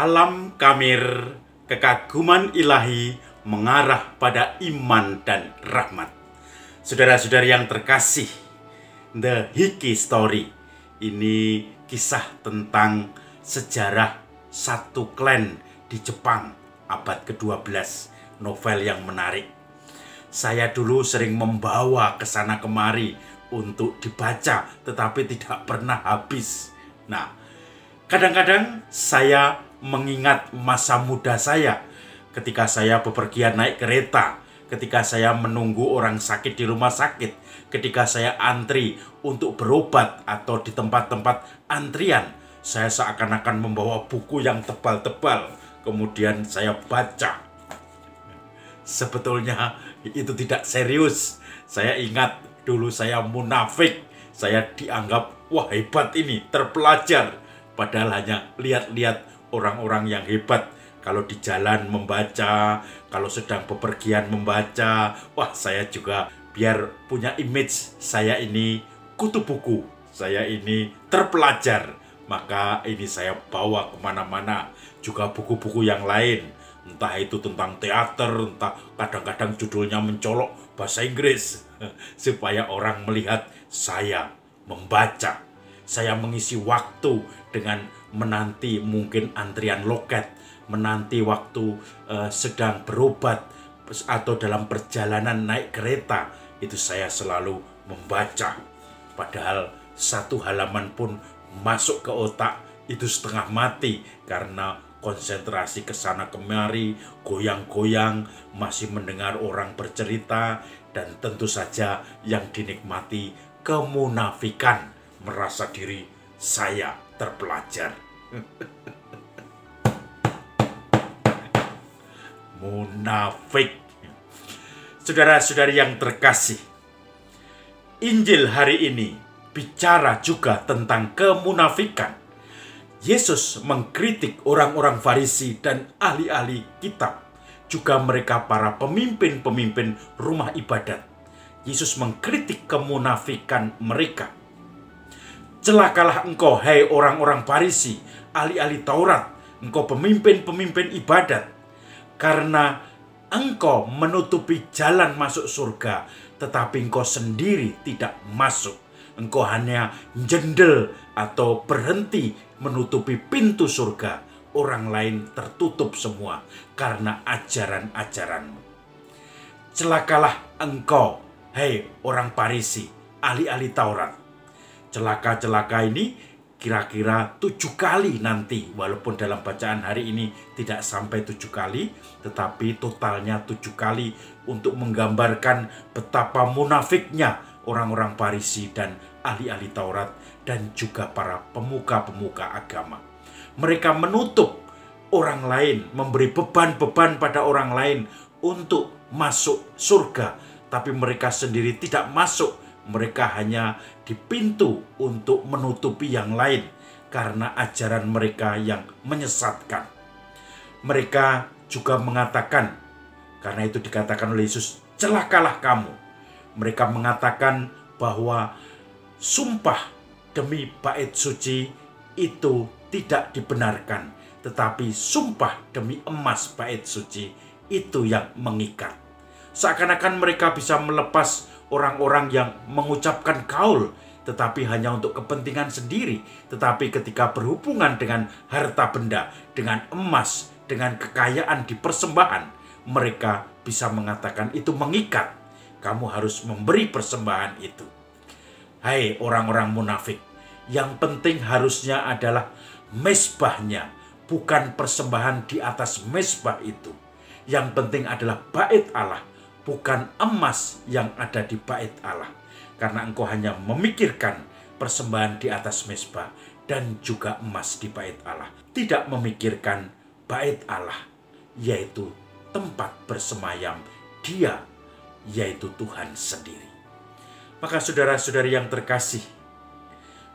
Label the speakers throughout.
Speaker 1: Alam kamir, kekaguman ilahi mengarah pada iman dan rahmat. Saudara-saudari yang terkasih, The Hiki Story ini kisah tentang sejarah satu klan di Jepang abad ke-12, novel yang menarik. Saya dulu sering membawa ke sana kemari untuk dibaca, tetapi tidak pernah habis. Nah, kadang-kadang saya mengingat masa muda saya ketika saya bepergian naik kereta, ketika saya menunggu orang sakit di rumah sakit, ketika saya antri untuk berobat atau di tempat-tempat antrian. Saya seakan-akan membawa buku yang tebal-tebal, kemudian saya baca. Sebetulnya itu tidak serius. Saya ingat dulu saya munafik. Saya dianggap, wah hebat ini, terpelajar. Padahal hanya lihat-lihat orang-orang yang hebat. Kalau di jalan membaca, kalau sedang bepergian membaca. Wah, saya juga biar punya image saya ini kutu buku, saya ini terpelajar. Maka ini saya bawa kemana-mana. Juga buku-buku yang lain, entah itu tentang teater, entah kadang-kadang judulnya mencolok bahasa Inggris, supaya orang melihat saya membaca. Saya mengisi waktu dengan menanti mungkin antrian loket, menanti waktu sedang berobat, atau dalam perjalanan naik kereta. Itu saya selalu membaca. Padahal satu halaman pun masuk ke otak itu setengah mati karena konsentrasi ke sana kemari, goyang-goyang, masih mendengar orang bercerita, dan tentu saja yang dinikmati kemunafikan, merasa diri saya terpelajar. Munafik. Saudara-saudari yang terkasih, Injil hari ini bicara juga tentang kemunafikan. Yesus mengkritik orang-orang Farisi dan ahli-ahli kitab, juga mereka para pemimpin-pemimpin rumah ibadat. Yesus mengkritik kemunafikan mereka. Celakalah engkau, hai orang-orang Farisi, ahli-ahli Taurat, engkau pemimpin-pemimpin ibadat, karena engkau menutupi jalan masuk surga, tetapi engkau sendiri tidak masuk. Engkau hanya jendel atau berhenti menutupi pintu surga. Orang lain tertutup semua karena ajaran-ajaranmu. Celakalah engkau, hai orang Farisi, ahli-ahli Taurat. Celaka-celaka ini kira-kira 7 kali nanti, walaupun dalam bacaan hari ini tidak sampai 7 kali, tetapi totalnya 7 kali untuk menggambarkan betapa munafiknya orang-orang Farisi dan ahli-ahli Taurat dan juga para pemuka-pemuka agama. Mereka menutup orang lain, memberi beban-beban pada orang lain untuk masuk surga, tapi mereka sendiri tidak masuk. Mereka hanya di pintu untuk menutupi yang lain karena ajaran mereka yang menyesatkan. Mereka juga mengatakan, karena itu dikatakan oleh Yesus, celakalah kamu. Mereka mengatakan bahwa sumpah demi bait suci itu tidak dibenarkan, tetapi sumpah demi emas bait suci itu yang mengikat. Seakan-akan mereka bisa melepas orang-orang yang mengucapkan kaul, tetapi hanya untuk kepentingan sendiri. Tetapi ketika berhubungan dengan harta benda, dengan emas, dengan kekayaan di persembahan, mereka bisa mengatakan itu mengikat. Kamu harus memberi persembahan itu. Hai orang-orang munafik, yang penting harusnya adalah mezbahnya, bukan persembahan di atas mezbah itu. Yang penting adalah bait Allah, bukan emas yang ada di bait Allah. Karena engkau hanya memikirkan persembahan di atas mezbah dan juga emas di bait Allah, tidak memikirkan bait Allah, yaitu tempat bersemayam Dia, yaitu Tuhan sendiri. Maka saudara-saudari yang terkasih,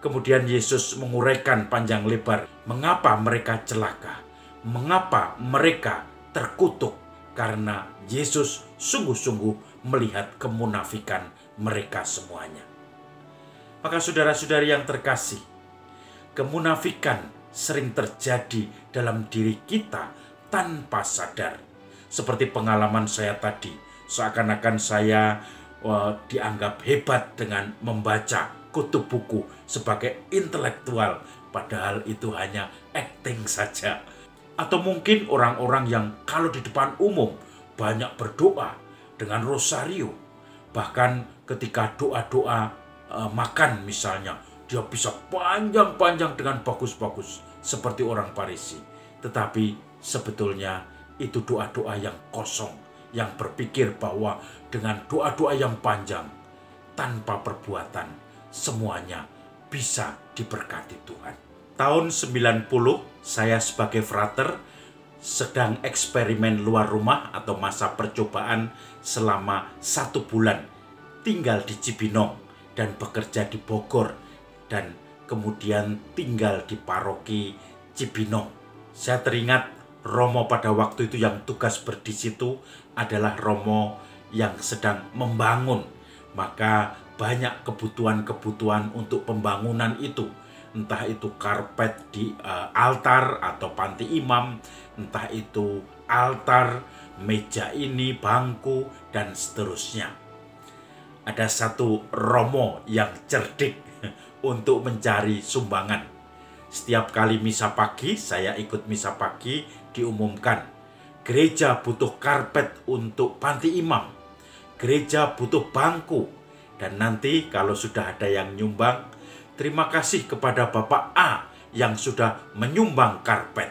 Speaker 1: kemudian Yesus menguraikan panjang lebar mengapa mereka celaka, mengapa mereka terkutuk, karena Yesus sungguh-sungguh melihat kemunafikan mereka semuanya. Maka saudara-saudari yang terkasih, kemunafikan sering terjadi dalam diri kita tanpa sadar. Seperti pengalaman saya tadi, seakan-akan saya dianggap hebat dengan membaca kutub buku sebagai intelektual, padahal itu hanya acting saja. Atau mungkin orang-orang yang kalau di depan umum banyak berdoa dengan rosario, bahkan ketika doa-doa makan misalnya, dia bisa panjang-panjang dengan bagus-bagus seperti orang Farisi. Tetapi sebetulnya itu doa-doa yang kosong, yang berpikir bahwa dengan doa-doa yang panjang tanpa perbuatan semuanya bisa diberkati Tuhan. Tahun 90 saya sebagai frater sedang eksperimen luar rumah atau masa percobaan selama 1 bulan tinggal di Cibinong dan bekerja di Bogor dan kemudian tinggal di paroki Cibinong. Saya teringat Romo pada waktu itu yang tugas di situ adalah Romo yang sedang membangun. Maka banyak kebutuhan-kebutuhan untuk pembangunan itu. Entah itu karpet di altar atau panti imam, entah itu altar, meja ini, bangku, dan seterusnya. Ada satu Romo yang cerdik untuk mencari sumbangan. Setiap kali misa pagi, saya ikut misa pagi, diumumkan gereja butuh karpet untuk panti imam, gereja butuh bangku, dan nanti kalau sudah ada yang nyumbang, terima kasih kepada Bapak A yang sudah menyumbang karpet,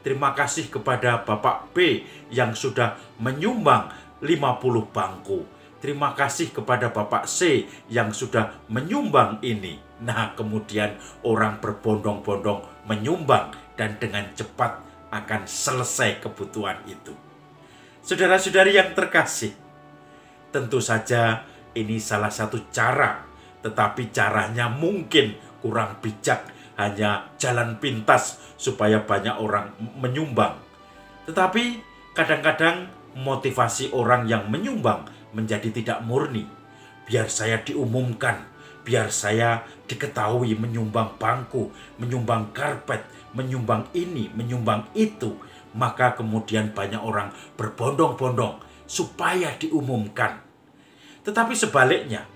Speaker 1: terima kasih kepada Bapak B yang sudah menyumbang 50 bangku, terima kasih kepada Bapak C yang sudah menyumbang ini. Nah, kemudian orang berbondong-bondong menyumbang dan dengan cepat akan selesai kebutuhan itu. Saudara-saudari yang terkasih, tentu saja ini salah satu cara, tetapi caranya mungkin kurang bijak, hanya jalan pintas supaya banyak orang menyumbang. Tetapi kadang-kadang motivasi orang yang menyumbang menjadi tidak murni. Biar saya diumumkan, biar saya diketahui menyumbang bangku, menyumbang karpet, menyumbang ini, menyumbang itu. Maka kemudian banyak orang berbondong-bondong supaya diumumkan. Tetapi sebaliknya,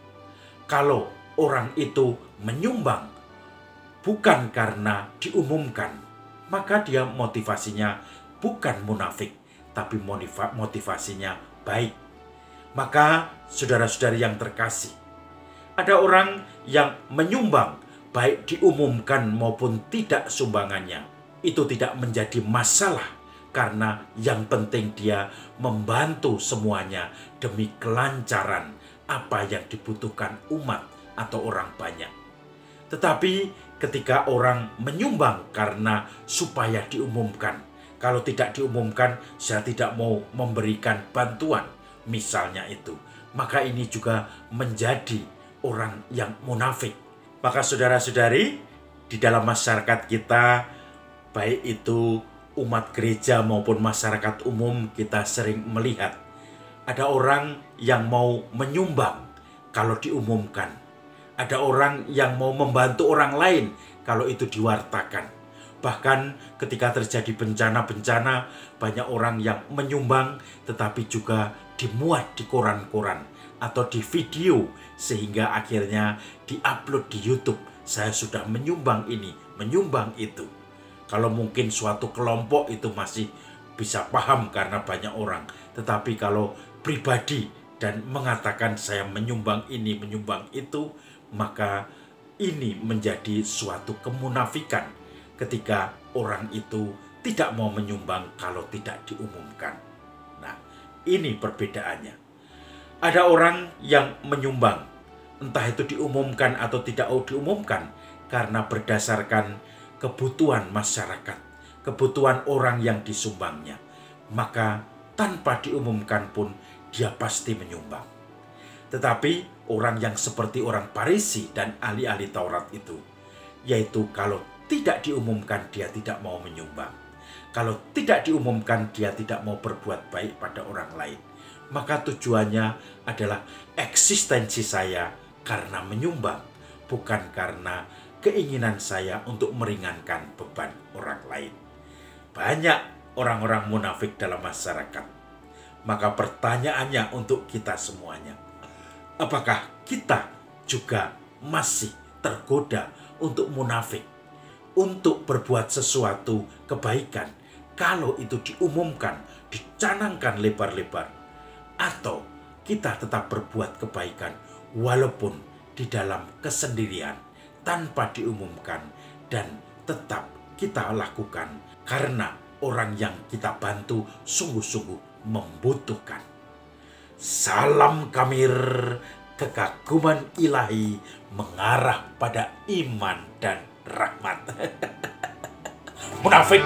Speaker 1: kalau orang itu menyumbang bukan karena diumumkan, maka dia motivasinya bukan munafik, tapi motivasinya baik. Maka saudara-saudari yang terkasih, ada orang yang menyumbang, baik diumumkan maupun tidak sumbangannya. Itu tidak menjadi masalah, karena yang penting dia membantu semuanya demi kelancaran apa yang dibutuhkan umat atau orang banyak. Tetapi ketika orang menyumbang karena supaya diumumkan, kalau tidak diumumkan, saya tidak mau memberikan bantuan, misalnya itu, maka ini juga menjadi orang yang munafik. Maka saudara-saudari, di dalam masyarakat kita, baik itu umat gereja maupun masyarakat umum, kita sering melihat ada orang yang mau menyumbang kalau diumumkan. Ada orang yang mau membantu orang lain kalau itu diwartakan. Bahkan ketika terjadi bencana-bencana, banyak orang yang menyumbang tetapi juga dimuat di koran-koran atau di video, sehingga akhirnya diupload di YouTube. Saya sudah menyumbang ini, menyumbang itu. Kalau mungkin suatu kelompok itu masih bisa paham karena banyak orang. Tetapi kalau pribadi dan mengatakan saya menyumbang ini, menyumbang itu, maka ini menjadi suatu kemunafikan ketika orang itu tidak mau menyumbang kalau tidak diumumkan. Nah, ini perbedaannya. Ada orang yang menyumbang, entah itu diumumkan atau tidak diumumkan, karena berdasarkan kebutuhan masyarakat, kebutuhan orang yang disumbangnya. Maka tanpa diumumkan pun dia pasti menyumbang. Tetapi orang yang seperti orang Farisi dan ahli-ahli Taurat itu, yaitu kalau tidak diumumkan dia tidak mau menyumbang. Kalau tidak diumumkan dia tidak mau berbuat baik pada orang lain. Maka tujuannya adalah eksistensi saya karena menyumbang, bukan karena keinginan saya untuk meringankan beban orang lain. Banyak orang-orang munafik dalam masyarakat. Maka pertanyaannya untuk kita semuanya, apakah kita juga masih tergoda untuk munafik, untuk berbuat sesuatu kebaikan kalau itu diumumkan, dicanangkan lebar-lebar, atau kita tetap berbuat kebaikan walaupun di dalam kesendirian tanpa diumumkan dan tetap kita lakukan karena orang yang kita bantu sungguh-sungguh membutuhkan. Salam Kamir, kekaguman ilahi mengarah pada iman dan rahmat. Munafik